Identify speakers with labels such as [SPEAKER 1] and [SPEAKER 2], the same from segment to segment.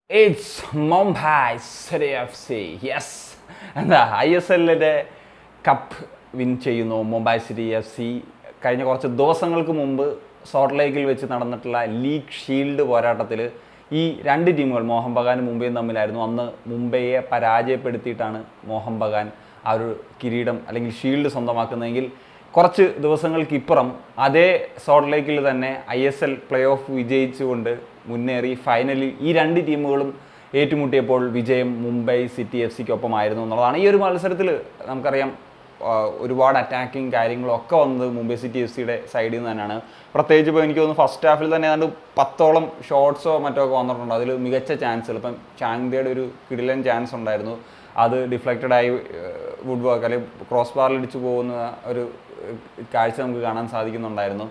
[SPEAKER 1] It's Mumbai City FC. Yes. എന്താ ISLന്റെ cup win ചെയ്യുന്നു Mumbai city FC. കഴിഞ്ഞ കുറച്ച് ദിവസങ്ങൾക്ക് മുമ്പ് സോൾട്ട് ലേക്കിൽ വെച്ച് നടന്നിട്ടുള്ള ലീഗ് ഷീൽഡ് പോരാട്ടത്തിൽ ഈ രണ്ട് ടീമുകൾ മോഹൻ ബഗാനും മുംബൈയും തമ്മിലായിരുന്നു. അന്ന് മുംബൈയെ പരാജയപ്പെടുത്തിയിട്ടാണ് മോഹൻ ബഗാൻ ആ ഒരു കിരീടം അല്ലെങ്കിൽ ഷീൽഡ് സ്വന്തമാക്കുന്നതെങ്കിൽ കുറച്ച് ദിവസങ്ങൾക്കിപ്പുറം അതേ സോൾട്ട് ലേക്കിൽ തന്നെ ISL പ്ലേ ഓഫ് വിജയിച്ചുകൊണ്ട് മുന്നേറി ഫൈനലിൽ ഈ രണ്ട് ടീമുകളും ഏറ്റുമുട്ടിയപ്പോൾ വിജയം മുംബൈ സിറ്റി FCക്കൊപ്പമായിരുന്നു എന്നുള്ളതാണ്. ഈ ഒരു മത്സരത്തിൽ നമുക്കറിയാം ഒരുപാട് അറ്റാക്കിങ് കാര്യങ്ങളൊക്കെ വന്നത് മുംബൈ സിറ്റി FCയുടെ സൈഡിൽ നിന്ന് തന്നെയാണ്. പ്രത്യേകിച്ച് ഇപ്പോൾ എനിക്ക് തോന്നുന്നു ഫസ്റ്റ് ഹാഫിൽ തന്നെ ഏതാണ്ട് 10ഓളം ഷോട്ട്സോ മറ്റോ ഒക്കെ വന്നിട്ടുണ്ട്. അതിൽ മികച്ച ചാൻസുകൾ ഇപ്പം ചാങ്തയുടെ ഒരു കിടിലൻ ചാൻസ് ഉണ്ടായിരുന്നു. അത് ഡിഫ്ലക്റ്റഡായി വുഡ് വർക്ക് അല്ലെങ്കിൽ ക്രോസ് ബാറിൽ ഇടിച്ചു പോകുന്ന ഒരു കാഴ്ച നമുക്ക് കാണാൻ സാധിക്കുന്നുണ്ടായിരുന്നു.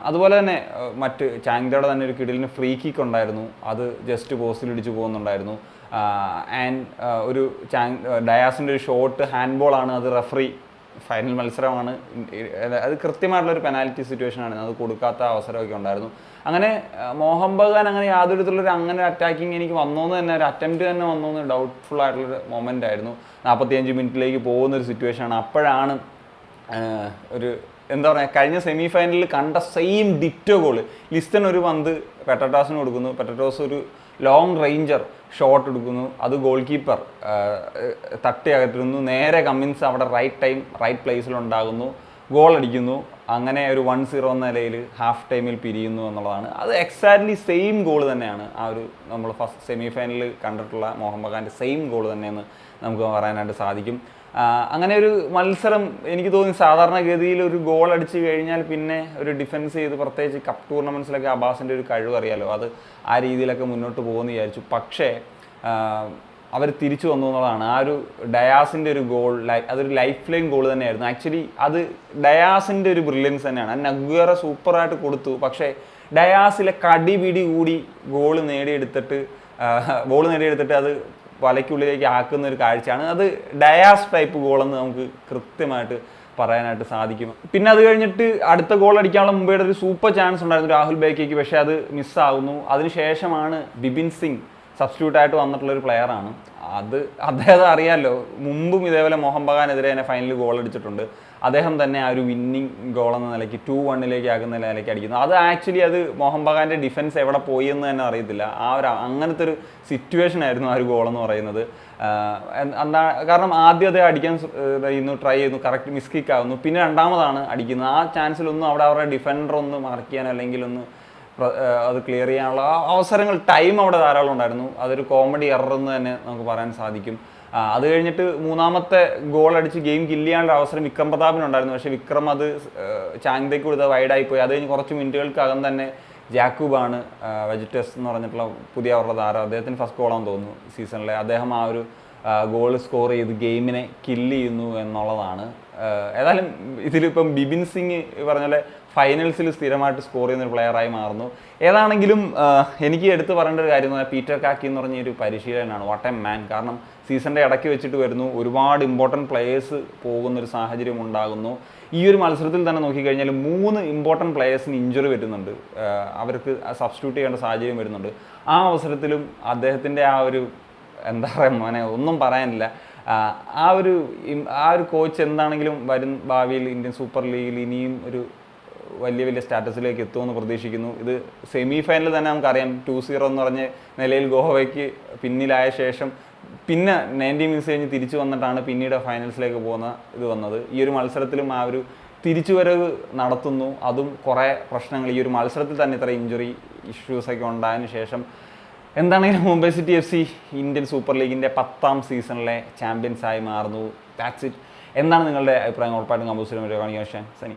[SPEAKER 1] അതുപോലെ തന്നെ മറ്റ് ചാങ്തയുടെ തന്നെ ഒരു കിടിലിന് ഫ്രീ കിക്ക് ഉണ്ടായിരുന്നു. അത് ജസ്റ്റ് പോസ്റ്റിൽ ഇടിച്ചു പോകുന്നുണ്ടായിരുന്നു. ആൻഡ് ഒരു ഡയാസിൻ്റെ ഒരു ഷോട്ട് ഹാൻഡ് ബോളാണ്. അത് റെഫറി ഫൈനൽ മത്സരമാണ്, അത് കൃത്യമായിട്ടുള്ളൊരു പെനാൽറ്റി സിറ്റുവേഷനാണ്, അത് കൊടുക്കാത്ത അവസരമൊക്കെ ഉണ്ടായിരുന്നു. അങ്ങനെ മോഹൻ ബഗാൻ അങ്ങനെ യാതൊരു വിധത്തിലുള്ളൊരു അങ്ങനെ അറ്റാക്കിങ് എനിക്ക് വന്നോന്ന് തന്നെ ഒരു അറ്റംപ്റ്റ് തന്നെ വന്നോന്ന് ഡൗട്ട്ഫുൾ ആയിട്ടുള്ളൊരു മൊമെൻ്റ് ആയിരുന്നു. 45 മിനിറ്റിലേക്ക് പോകുന്നൊരു സിറ്റുവേഷനാണ്. അപ്പോഴാണ് ഒരു എന്താ പറയുക, കഴിഞ്ഞ സെമി ഫൈനലിൽ കണ്ട സെയിം ഡിറ്റോ ഗോൾ ലിസ്റ്റൺ ഒരു പന്ത് പെറ്ററ്റോസിന് കൊടുക്കുന്നു. പെറ്ററ്റോസ് ഒരു ലോങ് റേഞ്ചർ ഷോട്ട് എടുക്കുന്നു. അത് ഗോൾ കീപ്പർ തട്ടി അകറ്റുന്നു. നേരെ കമ്മിൻസ് അവിടെ റൈറ്റ് ടൈം റൈറ്റ് പ്ലേസിലുണ്ടാകുന്നു, ഗോൾ അടിക്കുന്നു. അങ്ങനെ ഒരു 1-0 എന്ന നിലയിൽ ഹാഫ് ടൈമിൽ പിരിയുന്നു എന്നുള്ളതാണ്. അത് എക്സാക്ട്ലി സെയിം ഗോൾ തന്നെയാണ് ആ ഒരു നമ്മൾ ഫസ്റ്റ് സെമി ഫൈനലിൽ കണ്ടിട്ടുള്ള മോഹൻ ബഗാൻ്റെ സെയിം ഗോൾ തന്നെയെന്ന് നമുക്ക് പറയാനായിട്ട് സാധിക്കും. അങ്ങനെ ഒരു മത്സരം എനിക്ക് തോന്നി സാധാരണഗതിയിൽ ഒരു ഗോൾ അടിച്ചു കഴിഞ്ഞാൽ പിന്നെ ഒരു ഡിഫെൻസ് ചെയ്ത്, പ്രത്യേകിച്ച് കപ്പ് ടൂർണമെൻറ്റ്സിലൊക്കെ അബ്ബാസിൻ്റെ ഒരു കഴിവ് അറിയാലോ, അത് ആ രീതിയിലൊക്കെ മുന്നോട്ട് പോകുമെന്ന് വിചാരിച്ചു. പക്ഷേ അവർ തിരിച്ചു വന്നു എന്നുള്ളതാണ്. ആ ഒരു ഡയാസിൻ്റെ ഒരു ഗോൾ അതൊരു ലൈഫ് ലൈൻ ഗോൾ തന്നെയായിരുന്നു. ആക്ച്വലി അത് ഡയാസിൻ്റെ ഒരു ബ്രില്യൻസ് തന്നെയാണ്. നഗ്വേറ സൂപ്പറായിട്ട് കൊടുത്തു. പക്ഷേ ഡയാസിലെ കടിപിടി കൂടി ബോൾ നേടിയെടുത്തിട്ട് അത് വലയ്ക്കുള്ളിലേക്ക് ആക്കുന്ന ഒരു കാഴ്ചയാണ്. അത് ഡയാസ് ടൈപ്പ് ഗോളെന്ന് നമുക്ക് കൃത്യമായിട്ട് പറയാനായിട്ട് സാധിക്കും. പിന്നെ അത് കഴിഞ്ഞിട്ട് അടുത്ത ഗോൾ അടിക്കാനുള്ള മുംബൈയുടെ ഒരു സൂപ്പർ ചാൻസ് ഉണ്ടായിരുന്നു രാഹുൽ ബേക്കയ്ക്ക്. പക്ഷേ അത് മിസ്സാകുന്നു. അതിനുശേഷമാണ് ബിപിൻ സിംഗ് സബ്സ്റ്റിറ്റ്യൂട്ടായിട്ട് വന്നിട്ടുള്ളൊരു പ്ലെയറാണ്. അദ്ദേഹം അറിയാമല്ലോ, മുമ്പും ഇതേപോലെ മോഹൻ ബഗാനെതിരെ തന്നെ ഫൈനലിൽ ഗോൾ അടിച്ചിട്ടുണ്ട്. അദ്ദേഹം തന്നെ ആ ഒരു വിന്നിങ് ഗോൾ എന്ന നിലയ്ക്ക് 2-1 ആക്കുന്ന നിലയ്ക്ക് അടിക്കുന്നു. അത് ആക്ച്വലി അത് മോഹൻ ബഗാൻ്റെ ഡിഫൻസ് എവിടെ പോയി എന്ന് തന്നെ അറിയത്തില്ല. അങ്ങനത്തെ ഒരു സിറ്റുവേഷൻ ആയിരുന്നു ആ ഒരു ഗോളെന്ന് പറയുന്നത്. കാരണം ആദ്യം അത് അടിക്കാൻ ട്രൈ ചെയ്യുന്നു, കറക്റ്റ് മിസ് കിക്ക് ആകുന്നു. പിന്നെ രണ്ടാമതാണ് അടിക്കുന്നത്. ആ ചാൻസിലൊന്നും അവിടെ അവരുടെ ഡിഫൻഡർ ഒന്ന് മാർക്ക് ചെയ്യാൻ അല്ലെങ്കിൽ ഒന്ന് അത് ക്ലിയർ ചെയ്യാനുള്ള അവസരങ്ങൾ ടൈം അവിടെ ധാരാളം ഉണ്ടായിരുന്നു. അതൊരു കോമഡി എറർ എന്ന് തന്നെ നമുക്ക് പറയാൻ സാധിക്കും. അത് കഴിഞ്ഞിട്ട് മൂന്നാമത്തെ ഗോൾ അടിച്ച് ഗെയിം കില്ല് ചെയ്യാനുള്ള അവസരം വിക്രം പ്രതാപിനുണ്ടായിരുന്നു. പക്ഷേ വിക്രം അത് ചാങ്തയ്ക്ക് കൊടുത്ത് വൈഡായിപ്പോയി. അത് കഴിഞ്ഞ് കുറച്ച് മിനിറ്റുകൾക്കകം തന്നെ ജാക്കൂബാണ് വെജിറ്റസ് എന്ന് പറഞ്ഞിട്ടുള്ള പുതിയ അവരുടെ താരം, അദ്ദേഹത്തിന് ഫസ്റ്റ് ഗോളാണെന്ന് തോന്നുന്നു സീസണിലെ, അദ്ദേഹം ആ ഒരു ഗോൾ സ്കോർ ചെയ്ത് ഗെയിമിനെ കില്ല് ചെയ്യുന്നു എന്നുള്ളതാണ്. ഏതായാലും ഇതിലിപ്പം ബിപിൻ സിംഗ് പറഞ്ഞ പോലെ ഫൈനൽസിൽ സ്ഥിരമായിട്ട് സ്കോർ ചെയ്യുന്നൊരു പ്ലെയറായി മാറുന്നു. ഏതാണെങ്കിലും എനിക്ക് എടുത്തു പറയേണ്ട ഒരു കാര്യം എന്ന് പറഞ്ഞാൽ പീറ്റർ കാക്കി എന്ന് പറഞ്ഞ ഒരു പരിശീലകനാണ്. What a man. കാരണം സീസണിൻ്റെ ഇടയ്ക്ക് വെച്ചിട്ട് വരുന്നു, ഒരുപാട് ഇമ്പോർട്ടൻറ്റ് പ്ലെയേഴ്സ് പോകുന്നൊരു സാഹചര്യം ഉണ്ടാകുന്നു. ഈ ഒരു മത്സരത്തിൽ തന്നെ നോക്കിക്കഴിഞ്ഞാൽ 3 ഇമ്പോർട്ടൻറ്റ് പ്ലെയേഴ്സിന് ഇഞ്ചുറി വരുന്നുണ്ട്, അവർക്ക് സബ്സ്റ്റിറ്റ്യൂട്ട് ചെയ്യേണ്ട സാഹചര്യം വരുന്നുണ്ട്. ആ അവസരത്തിലും അദ്ദേഹത്തിൻ്റെ ആ ഒരു എന്താ പറയുക മോനെ, ഒന്നും പറയാനില്ല. ആ ഒരു കോച്ച് എന്താണെങ്കിലും ഭാവിയിൽ ഇന്ത്യൻ സൂപ്പർ ലീഗിൽ ഇനിയും ഒരു വലിയ സ്റ്റാറ്റസിലേക്ക് എത്തുമെന്ന് പ്രതീക്ഷിക്കുന്നു. ഇത് സെമി ഫൈനലിൽ തന്നെ നമുക്കറിയാം 2-0 എന്ന് പറഞ്ഞ നിലയിൽ ഗോവയ്ക്ക് പിന്നിലായ ശേഷം പിന്നെ 90 മിനിറ്റ്സ് കഴിഞ്ഞ് തിരിച്ചു വന്നിട്ടാണ് പിന്നീട് ഫൈനൽസിലേക്ക് വന്നത്. ഈ ഒരു മത്സരത്തിലും ആ ഒരു തിരിച്ചുവരവ് നടത്തുന്നു. അതും കുറേ പ്രശ്നങ്ങൾ ഈ ഒരു മത്സരത്തിൽ തന്നെ ഇത്ര ഇഞ്ചുറി ഇഷ്യൂസൊക്കെ ഉണ്ടായതിനു ശേഷം എന്താണെങ്കിലും Mumbai city FC Indian super ലീഗിൻ്റെ 10ാം സീസണിലെ ചാമ്പ്യൻസായി മാറുന്നു. That's it. എന്താണ് നിങ്ങളുടെ അഭിപ്രായം? ഉറപ്പായിട്ടും കമ്പോസിലും കാണിക്കാൻ സനി.